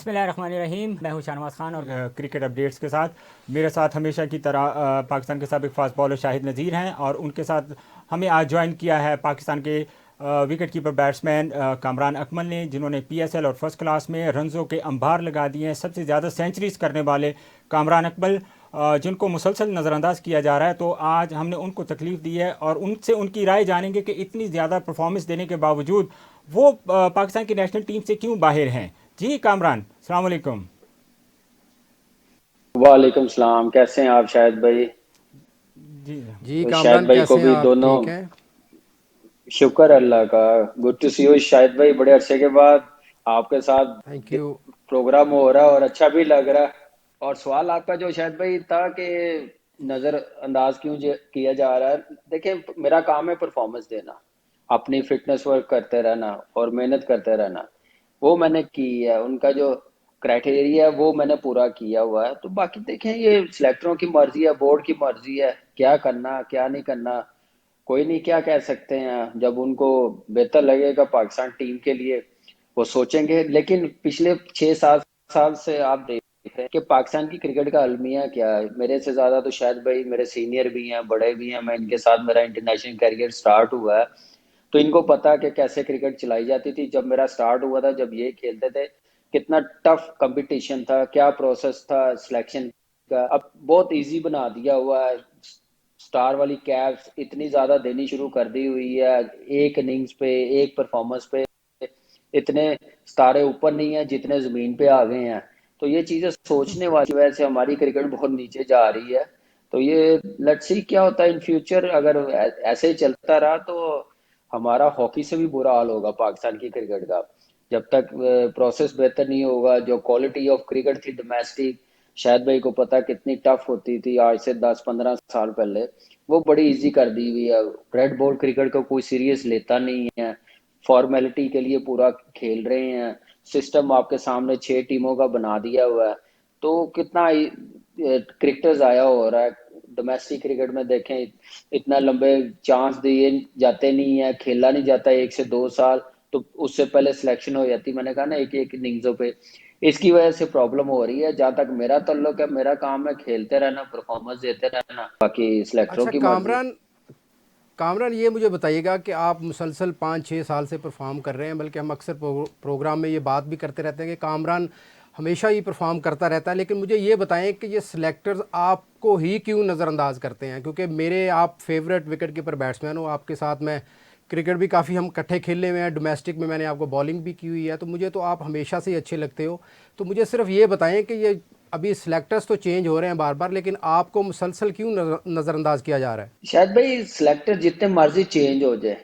बिस्मिल्लाहिर्रहमानिर्रहीम। मैं हूं शाहनवाज खान और क्रिकेट अपडेट्स के साथ मेरे साथ हमेशा की तरह पाकिस्तान के साबिक फास्ट बॉलर शाहिद नज़ीर हैं और उनके साथ हमें आज ज्वाइन किया है पाकिस्तान के wicket keeper batsman Kamran Akmal ने, जिन्होंने पीएसएल और फर्स्ट क्लास में रनों के अंबार लगा दिए हैं। सबसे ज़्यादा सेंचुरीज करने वाले कामरान अकमल, जिनको मुसलसल नज़रअंदाज किया जा रहा है, तो आज हमने उनको तकलीफ़ दी है और उनसे उनकी राय जानेंगे कि इतनी ज़्यादा परफॉर्मेंस देने के बावजूद वो पाकिस्तान की नेशनल टीम से क्यों बाहर हैं। जी कामरान, अस्सलाम वालेकुम। वालेकुम सलाम। कैसे हैं आप शाहिद भाई? जी जी शाहिद कामरान, भाई को कैसे हैं भी आप? दोनों ठीक हैं? शुक्र अल्लाह का। Good to see you Shahid भाई, बड़े अरसे के बाद आपके साथ थैंक यू। प्रोग्राम हो रहा है और अच्छा भी लग रहा है। और सवाल आपका जो शाहिद भाई था कि नज़रअंदाज क्यों किया जा रहा है, देखिए मेरा काम है परफॉर्मेंस देना, अपनी फिटनेस वर्क करते रहना और मेहनत करते रहना। वो मैंने की है, उनका जो क्राइटेरिया है वो मैंने पूरा किया हुआ है। तो बाकी देखें, ये सिलेक्टरों की मर्जी है, बोर्ड की मर्जी है, क्या करना क्या नहीं करना कोई नहीं क्या कह सकते हैं। जब उनको बेहतर लगेगा पाकिस्तान टीम के लिए वो सोचेंगे। लेकिन पिछले 6-7 साल से आप देख रहे हैं कि पाकिस्तान की क्रिकेट का अलमिया क्या है। मेरे से ज्यादा तो शायद भाई मेरे सीनियर भी हैं, बड़े भी हैं, मैं इनके साथ मेरा इंटरनेशनल करियर स्टार्ट हुआ है, तो इनको पता कि कैसे क्रिकेट चलाई जाती थी। जब मेरा स्टार्ट हुआ था, जब ये खेलते थे, कितना टफ कंपटीशन था, क्या प्रोसेस था सिलेक्शन का। अब बहुत इजी बना दिया हुआ है। स्टार वाली कैप्स इतनी ज्यादा देनी शुरू कर दी हुई है, एक इनिंग्स पे एक परफॉर्मेंस पे इतने सितारे ऊपर नहीं है जितने जमीन पे आ गए हैं। तो ये चीजें सोचने वाली वजह से हमारी क्रिकेट बहुत नीचे जा रही है। तो ये लेट्स सी क्या होता है इन फ्यूचर। अगर ऐसे ही चलता रहा तो हमारा हॉकी से भी बुरा हाल होगा पाकिस्तान की क्रिकेट का। जब तक प्रोसेस बेहतर नहीं होगा, जो क्वालिटी ऑफ क्रिकेट थी डोमेस्टिक, शायद भाई को पता कितनी टफ होती थी आज से 10-15 साल पहले, वो बड़ी इजी कर दी हुई है। रेड बॉल क्रिकेट को कोई सीरियस लेता नहीं है, फॉर्मेलिटी के लिए पूरा खेल रहे हैं। सिस्टम आपके सामने 6 टीमों का बना दिया हुआ है। तो कितना क्रिकेटर्स आया हो रहा है। डोमेस्टिक क्रिकेट में देखें, इतना लंबे चांस दिए जाते नहीं है, खेला नहीं जाता 1 से 2 साल, तो उससे पहले सिलेक्शन हो जाती। मैंने कहा ना, एक एक इनिंग्सों पे। इसकी वजह से प्रॉब्लम हो रही है। जहां तक मेरा ताल्लुक है, मेरा काम है खेलते रहना, परफॉर्मेंस देते रहना, बाकी सिलेक्टरों अच्छा की मर्जी। कामरान, कामरान ये मुझे बताइएगा कि आप मुसलसल 5-6 साल से परफॉर्म कर रहे हैं, बल्कि हम अक्सर प्रोग्राम में ये बात भी करते रहते हैं कि कामरान हमेशा ही परफॉर्म करता रहता है। लेकिन मुझे ये बताएं कि ये सिलेक्टर्स आपको ही क्यों नज़रअंदाज करते हैं? क्योंकि मेरे आप फेवरेट विकेट कीपर बैट्समैन हो, आपके साथ मैं क्रिकेट भी काफ़ी हम इकट्ठे खेले हुए हैं, डोमेस्टिक में मैंने आपको बॉलिंग भी की हुई है, तो मुझे तो आप हमेशा से ही अच्छे लगते हो। तो मुझे सिर्फ ये बताएं कि ये अभी सिलेक्टर्स तो चेंज हो रहे हैं बार बार, लेकिन आपको मुसलसल क्यों नज़रअंदाज किया जा रहा है? शायद भाई सिलेक्टर जितने मर्जी चेंज हो जाए,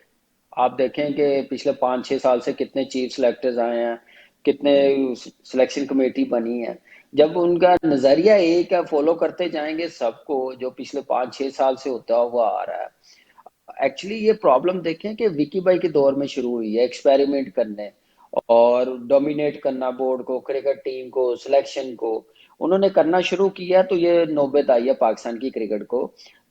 आप देखें कि पिछले 5-6 साल से कितने चीफ सिलेक्टर्स आए हैं, कितने सिलेक्शन कमेटी बनी है। जब उनका नजरिया एक है, फॉलो करते जाएंगे सबको, जो पिछले 5-6 साल से होता हुआ आ रहा है। एक्चुअली ये प्रॉब्लम देखें कि विकी भाई के दौर में शुरू हुई है, एक्सपेरिमेंट करने और डोमिनेट करना बोर्ड को, क्रिकेट टीम को, सिलेक्शन को उन्होंने करना शुरू किया। तो ये नौबत आई है पाकिस्तान की क्रिकेट को।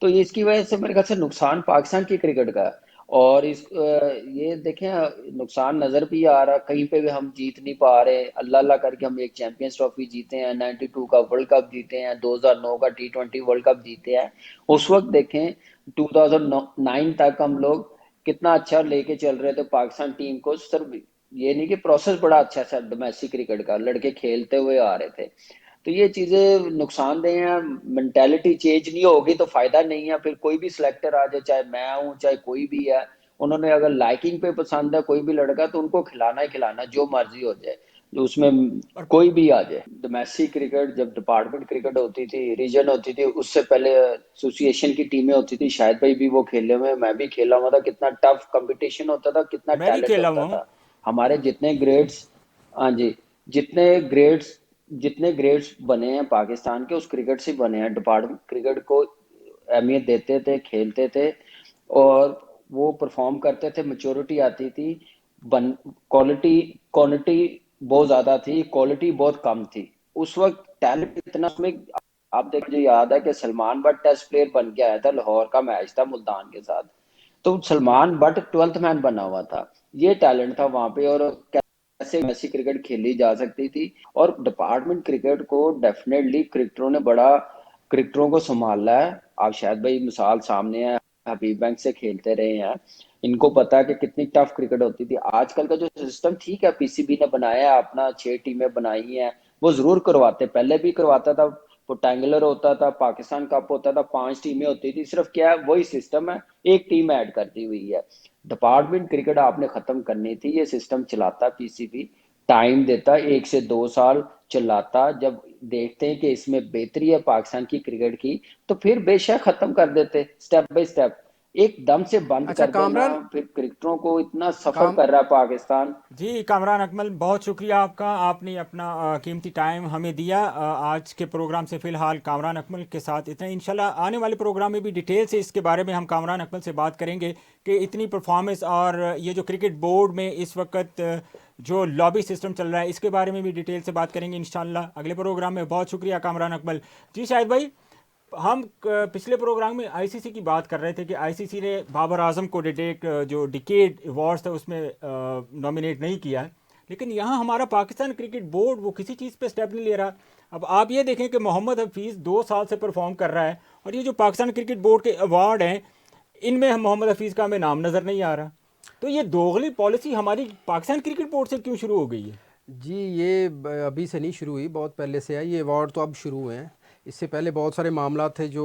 तो ये इसकी वजह से मेरे ख्याल से नुकसान पाकिस्तान की क्रिकेट का है। और ये देखें, नुकसान नजर भी आ रहा, कहीं पे भी हम जीत नहीं पा रहे। अल्लाह अल्लाह करके हम एक चैंपियंस ट्रॉफी जीते हैं, 92 का वर्ल्ड कप जीते हैं, 2009 का T20 वर्ल्ड कप जीते हैं। उस वक्त देखें 2009 तक हम लोग कितना अच्छा लेके चल रहे थे पाकिस्तान टीम को। सिर्फ ये नहीं कि प्रोसेस बड़ा अच्छा था डोमेस्टिक क्रिकेट का, लड़के खेलते हुए आ रहे थे। तो ये चीजें नुकसानदेह हैं। मेंटेलिटी चेंज नहीं होगी तो फायदा नहीं है। फिर कोई भी सिलेक्टर आ जाए, चाहे मैं हूं चाहे कोई भी है, उन्होंने अगर लाइकिंग पे पसंद है कोई भी लड़का, तो उनको खिलाना ही खिलाना, जो मर्जी हो जाए, जो उसमें और कोई भी आ जाए। डोमेस्टिक क्रिकेट जब डिपार्टमेंट क्रिकेट होती थी, रीजन होती थी, उससे पहले एसोसिएशन की टीमें होती थी। शायद भाई भी वो खेले हुए हैं, मैं भी खेला हुआ था। कितना टफ कंपटीशन होता था, कितना मैं भी टैलेंट खेला होता हुआ हूँ। था। हमारे जितने ग्रेड्स, हाँ जी, जितने ग्रेड्स जितने ग्रेड्स बने हैं पाकिस्तान के, उस क्रिकेट से बने हैं। डिपार्टमेंट क्रिकेट को अहमियत देते थे, खेलते थे और वो परफॉर्म करते थे, मेच्योरिटी आती थी। बन क्वालिटी क्वांटिटी बहुत ज्यादा थी, क्वालिटी बहुत कम थी। उस वक्त टैलेंट इतना उसमें। आप देख, मुझे याद है कि सलमान बट टेस्ट प्लेयर बन के आया था, लाहौर का मैच था मुल्तान के साथ। तो सलमान बट 12th मैन बना हुआ था। ये टैलेंट था वहां पे। और ऐसे ऐसी क्रिकेट खेली जा सकती थी। और डिपार्टमेंट क्रिकेट को डेफिनेटली क्रिकेटरों को संभालना है। आप शायद भाई मिसाल सामने है, हबीब बैंक से खेलते रहे हैं, इनको पता है कि कितनी टफ क्रिकेट होती थी। आजकल का जो सिस्टम ठीक है, पीसीबी ने बनाया है अपना, 6 टीमें बनाई हैं, वो जरूर करवाते, पहले भी करवाता था। रेक्टेंगुलर होता था, पाकिस्तान कप होता था, 5 टीमें होती थी, सिर्फ क्या है वही सिस्टम है, एक टीम ऐड कर दी हुई है। डिपार्टमेंट क्रिकेट आपने खत्म करनी थी। ये सिस्टम चलाता पीसीबी, टाइम देता 1 से 2 साल चलाता, जब देखते हैं कि इसमें बेहतरी है पाकिस्तान की क्रिकेट की, तो फिर बेशक खत्म कर देते स्टेप बाय स्टेप। एकदम से बंद अच्छा कर देना, कामरान, फिर क्रिकेटरों को इतना सफर काम कर रहा है पाकिस्तान। जी कामरान अकमल, बहुत शुक्रिया आपका, आपने अपना कीमती टाइम हमें दिया। आज के प्रोग्राम से फ़िलहाल कामरान अकमल के साथ इतना। इंशाल्लाह आने वाले प्रोग्राम में भी डिटेल से इसके बारे में हम कामरान अकमल से बात करेंगे कि इतनी परफॉर्मेंस और ये जो क्रिकेट बोर्ड में इस वक्त जो लॉबी सिस्टम चल रहा है इसके बारे में भी डिटेल से बात करेंगे इंशाल्लाह अगले प्रोग्राम में। बहुत शुक्रिया कामरान अकमल। जी शाहिद भाई, हम पिछले प्रोग्राम में आईसीसी की बात कर रहे थे कि आईसीसी ने बाबर आजम को जो डिकेड अवार्ड्स था उसमें नॉमिनेट नहीं किया है, लेकिन यहाँ हमारा पाकिस्तान क्रिकेट बोर्ड वो किसी चीज़ पे स्टेप नहीं ले रहा। अब आप ये देखें कि मोहम्मद हफीज़ 2 साल से परफॉर्म कर रहा है और ये जो पाकिस्तान क्रिकेट बोर्ड के अवार्ड हैं इनमें हम मोहम्मद हफीज़ का हमें नाम नज़र नहीं आ रहा। तो ये दोगली पॉलिसी हमारी पाकिस्तान क्रिकेट बोर्ड से क्यों शुरू हो गई है? जी ये अभी से नहीं शुरू हुई, बहुत पहले से है। ये अवार्ड तो अब शुरू हुए हैं, इससे पहले बहुत सारे मामला थे जो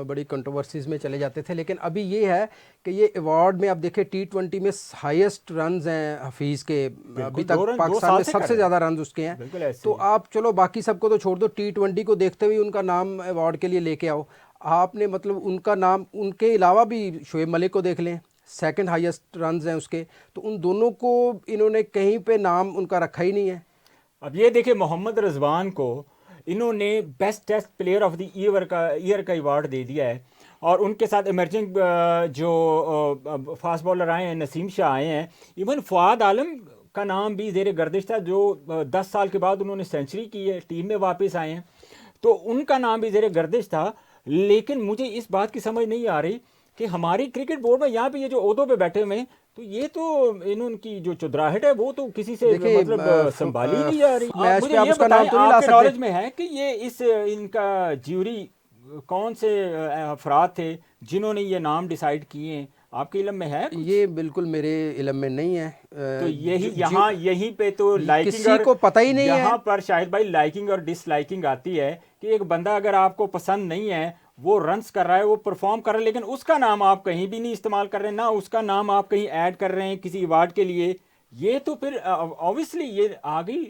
बड़ी कंट्रोवर्सीज़ में चले जाते थे। लेकिन अभी ये है कि ये अवार्ड में आप देखें T20 में हाईएस्ट रन्स हैं हफीज़ के, अभी तक 2 पाकिस्तान साल में से कर सबसे रहे ज़्यादा रन्स उसके हैं। बिल्कुल ऐसे तो ही। आप चलो बाकी सबको तो छोड़ दो, T20 को देखते हुए उनका नाम अवार्ड के लिए लेके आओ। आपने मतलब उनका नाम, उनके अलावा भी शोएब मलिक को देख लें, सेकंड हाईएस्ट रन्स हैं उसके, तो उन दोनों को इन्होंने कहीं पे नाम उनका रखा ही नहीं है। अब ये देखिए मोहम्मद रिजवान को इन्होंने best test player of the year का अवार्ड दे दिया है और उनके साथ इमर्जिंग जो फास्ट बॉलर आए हैं, नसीम शाह आए हैं, इवन फवाद आलम का नाम भी ज़ेर गर्दिश था जो 10 साल के बाद उन्होंने सेंचुरी की है, टीम में वापस आए हैं, तो उनका नाम भी ज़ेर गर्दिश था। लेकिन मुझे इस बात की समझ नहीं आ रही कि हमारी क्रिकेट बोर्ड में यहाँ पे ये जो ओहदों पे बैठे हुए हैं, तो ये तो इनकी जो चुदराहट है वो तो किसी से देखिए मतलब संभाली नहीं जा रही। मैच मुझे पे आप ये उसका नाम बताएं, तो नहीं ला आपके नॉलेज सकते। में है कि ये इनका ज्यूरी कौन से अफराद थे जिन्होंने ये नाम डिसाइड किए हैं? आपके इल्म में है कुछ? ये बिल्कुल मेरे इल्म में नहीं है। तो यही यहाँ यहीं पे तो लाइकिंग किसी को पता ही नहीं है। यहाँ पर शायद भाई लाइकिंग और डिसलाइकिंग आती है कि एक बंदा अगर आपको पसंद नहीं है, वो रन्स कर रहा है, वो परफॉर्म कर रहा है, लेकिन उसका नाम आप कहीं भी नहीं इस्तेमाल कर रहे हैं, ना उसका नाम आप कहीं ऐड कर रहे हैं किसी अवार्ड के लिए। ये तो फिर ऑब्वियसली ये आ गई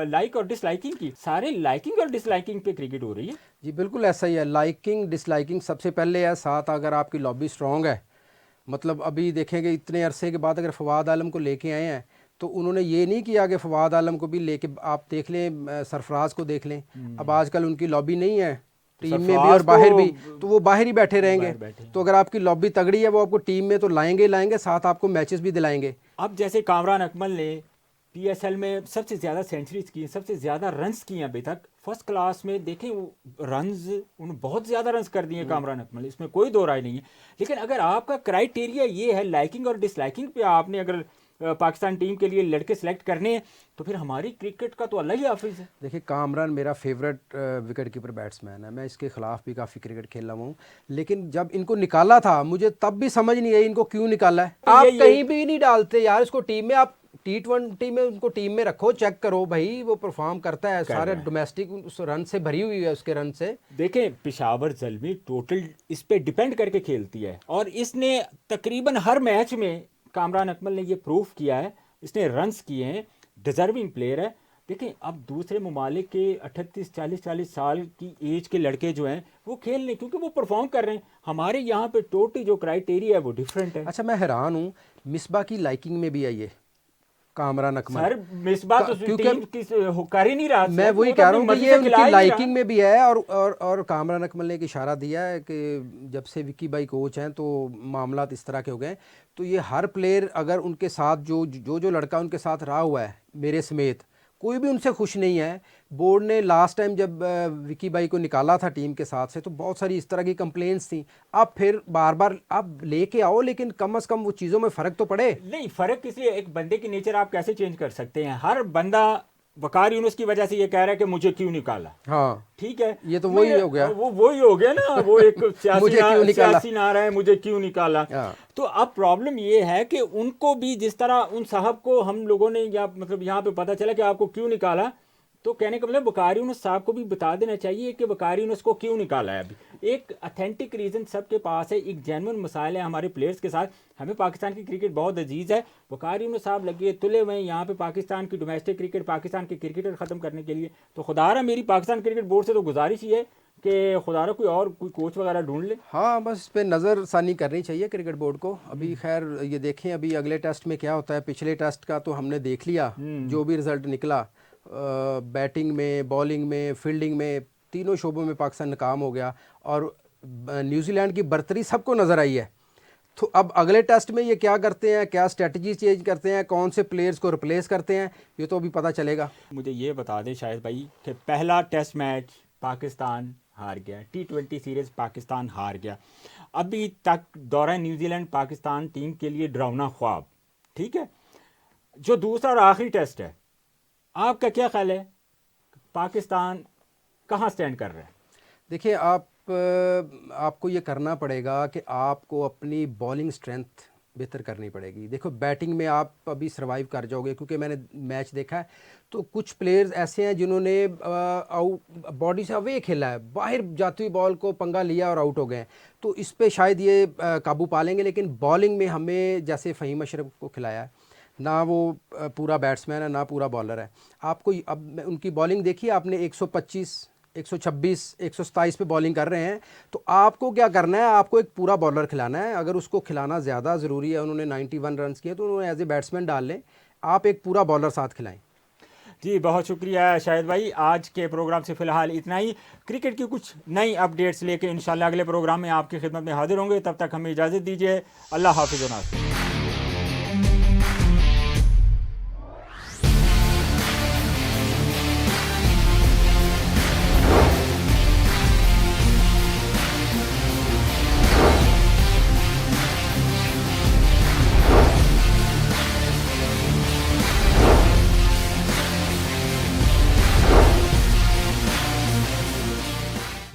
लाइक और डिसलाइकिंग की। सारे लाइकिंग और डिसलाइकिंग पे क्रिकेट हो रही है। जी बिल्कुल ऐसा ही है, लाइकिंग डिसलाइकिंग सबसे पहले है, साथ अगर आपकी लॉबी स्ट्रॉन्ग है। मतलब अभी देखेंगे इतने अरसे के बाद अगर फवाद आलम को लेके आए हैं तो उन्होंने ये नहीं किया कि फवाद आलम को भी लेके, आप देख लें सरफराज को देख लें, अब आजकल उनकी लॉबी नहीं है टीम में भी और सरफराज बाहर तो भी, तो वो बाहर ही बैठे रहेंगे। बाहर बैठे हैं। तो अगर आपकी लॉबी तगड़ी है वो आपको टीम में तो लाएंगे ही लाएंगे, साथ आपको मैचेस भी दिलाएंगे। अब जैसे कामरान अकमल ने पीएसएल में सबसे ज़्यादा सेंचुरीज की, सबसे ज़्यादा रन्स किए अभी तक फर्स्ट क्लास में, देखें वो रन्स उन्होंने बहुत ज़्यादा रन्स कर दिए कामरान अकमल, इसमें कोई दो राय नहीं है। लेकिन अगर आपका क्राइटेरिया ये है लाइकिंग और डिसलाइकिंग पे, आपने अगर पाकिस्तान टीम के लिए लड़के सेलेक्ट करने हैं तो फिर हमारी क्रिकेट का तो अलग ही ऑफिस है। देखिए कामरान मेरा फेवरेट विकेट कीपर बैट्समैन है, मैं इसके खिलाफ भी काफ़ी क्रिकेट खेल रहा हूँ, लेकिन जब इनको निकाला था मुझे तब भी समझ नहीं आई इनको क्यों निकाला है। आप कहीं भी नहीं डालते यार इसको टीम में, आप T20 में उनको टीम में रखो, चेक करो भाई वो परफॉर्म करता है, सारे डोमेस्टिक उस रन से भरी हुई है, उसके रन से। देखें पेशावर ज़ल्मी टोटल इस पे डिपेंड करके खेलती है और इसने तकरीबन हर मैच में कामरान अकमल ने ये प्रूफ किया है, इसने रन्स किए हैं, डिजर्विंग प्लेयर है। देखें अब दूसरे ममालिक के 38 40 साल की एज के लड़के जो हैं वो खेल रहे हैं क्योंकि वो परफॉर्म कर रहे हैं। हमारे यहाँ पे टोटल जो क्राइटेरिया है वो डिफरेंट है। अच्छा मैं हैरान हूँ, मिसबा की लाइकिंग में भी आई है कामरान अकमल। सर मिसबा तो टीम कर ही नहीं रहा, मैं वही कह रहा हूँ कि ये उनकी लाइकिंग में भी है। और कामरान अकमल ने एक इशारा दिया है कि जब से विक्की भाई कोच हैं तो मामला इस तरह के हो गए, तो ये हर प्लेयर अगर उनके साथ जो लड़का उनके साथ रहा हुआ है मेरे समेत, कोई भी उनसे खुश नहीं है। बोर्ड ने लास्ट टाइम जब विकी भाई को निकाला था टीम के साथ से तो बहुत सारी इस तरह की कंप्लेंट्स थी। आप फिर बार बार आप लेके आओ, लेकिन कम से कम वो चीज़ों में फ़र्क तो पड़े। नहीं, फ़र्क इसलिए, एक बंदे की नेचर आप कैसे चेंज कर सकते हैं? हर बंदा वकार यूनुस की वजह से ये कह रहा है कि मुझे क्यों निकाला। हाँ, ठीक है, ये तो वही हो गया। वो वही हो गया ना, वो एक मुझे क्यों निकाला? सियासी नारा है, मुझे क्यों निकाला। हाँ। तो अब प्रॉब्लम ये है कि उनको भी जिस तरह उन साहब को हम लोगों ने मतलब यहाँ पे पता चला कि आपको क्यों निकाला, तो कहने का मतलब वकारी यूनुस साहब को भी बता देना चाहिए कि वकारी यूनुस को क्यों निकाला है। अभी एक अथेंटिक रीज़न सबके पास है, एक जेन्युइन मसाइल है हमारे प्लेयर्स के साथ। हमें पाकिस्तान की क्रिकेट बहुत अजीज़ है, वकारी यूनुस साहब लगे तुले हुए यहाँ पे पाकिस्तान की डोमेस्टिक क्रिकेट, पाकिस्तान के क्रिकेटर ख़त्म करने के लिए। तो खुदारा मेरी पाकिस्तान क्रिकेट बोर्ड से तो गुजारिश ही है कि खुदारा कोई कोच वगैरह ढूंढ ले। हाँ, बस इस पर नज़र सानी करनी चाहिए क्रिकेट बोर्ड को। अभी खैर ये देखें अभी अगले टेस्ट में क्या होता है। पिछले टेस्ट का तो हमने देख लिया, जो भी रिज़ल्ट निकला, बैटिंग में, बॉलिंग में, फील्डिंग में, तीनों शोबों में पाकिस्तान नाकाम हो गया और न्यूजीलैंड की बर्तरी सबको नज़र आई है। तो अब अगले टेस्ट में ये क्या करते हैं, क्या स्ट्रेटजी चेंज करते हैं, कौन से प्लेयर्स को रिप्लेस करते हैं, ये तो अभी पता चलेगा। मुझे ये बता दें शायद भाई कि पहला टेस्ट मैच पाकिस्तान हार गया, T20 सीरीज़ पाकिस्तान हार गया। अभी तक दौरा न्यूजीलैंड पाकिस्तान टीम के लिए डरावना ख्वाब। ठीक है, जो दूसरा और आखिरी टेस्ट है, आपका क्या ख्याल है पाकिस्तान कहाँ स्टैंड कर रहा है? देखिए आपको ये करना पड़ेगा कि आपको अपनी बॉलिंग स्ट्रेंथ बेहतर करनी पड़ेगी। देखो बैटिंग में आप अभी सर्वाइव कर जाओगे, क्योंकि मैंने मैच देखा है तो कुछ प्लेयर्स ऐसे हैं जिन्होंने बॉडी से अवे खेला है, बाहर जाती हुई बॉल को पंगा लिया और आउट हो गए। तो इस पे शायद ये काबू पा लेंगे। लेकिन बॉलिंग में हमें जैसे फ़हीम अशरफ को खिलाया है, ना वो पूरा बैट्समैन है ना पूरा बॉलर है। आपको अब उनकी बॉलिंग देखिए आपने, 125, 126, 127 पे बॉलिंग कर रहे हैं। तो आपको क्या करना है, आपको एक पूरा बॉलर खिलाना है। अगर उसको खिलाना ज़्यादा ज़रूरी है, उन्होंने 91 रन किए तो उन्होंने एज ए बैट्समैन डाल लें, आप एक पूरा बॉलर साथ खिलाएं। जी बहुत शुक्रिया शाहिद भाई, आज के प्रोग्राम से फ़िलहाल इतना ही। क्रिकेट की कुछ नई अपडेट्स लेके इंशाल्लाह अगले प्रोग्राम में आपकी खिदमत में हाजिर होंगे। तब तक हमें इजाज़त दीजिए। अल्लाह हाफिज़।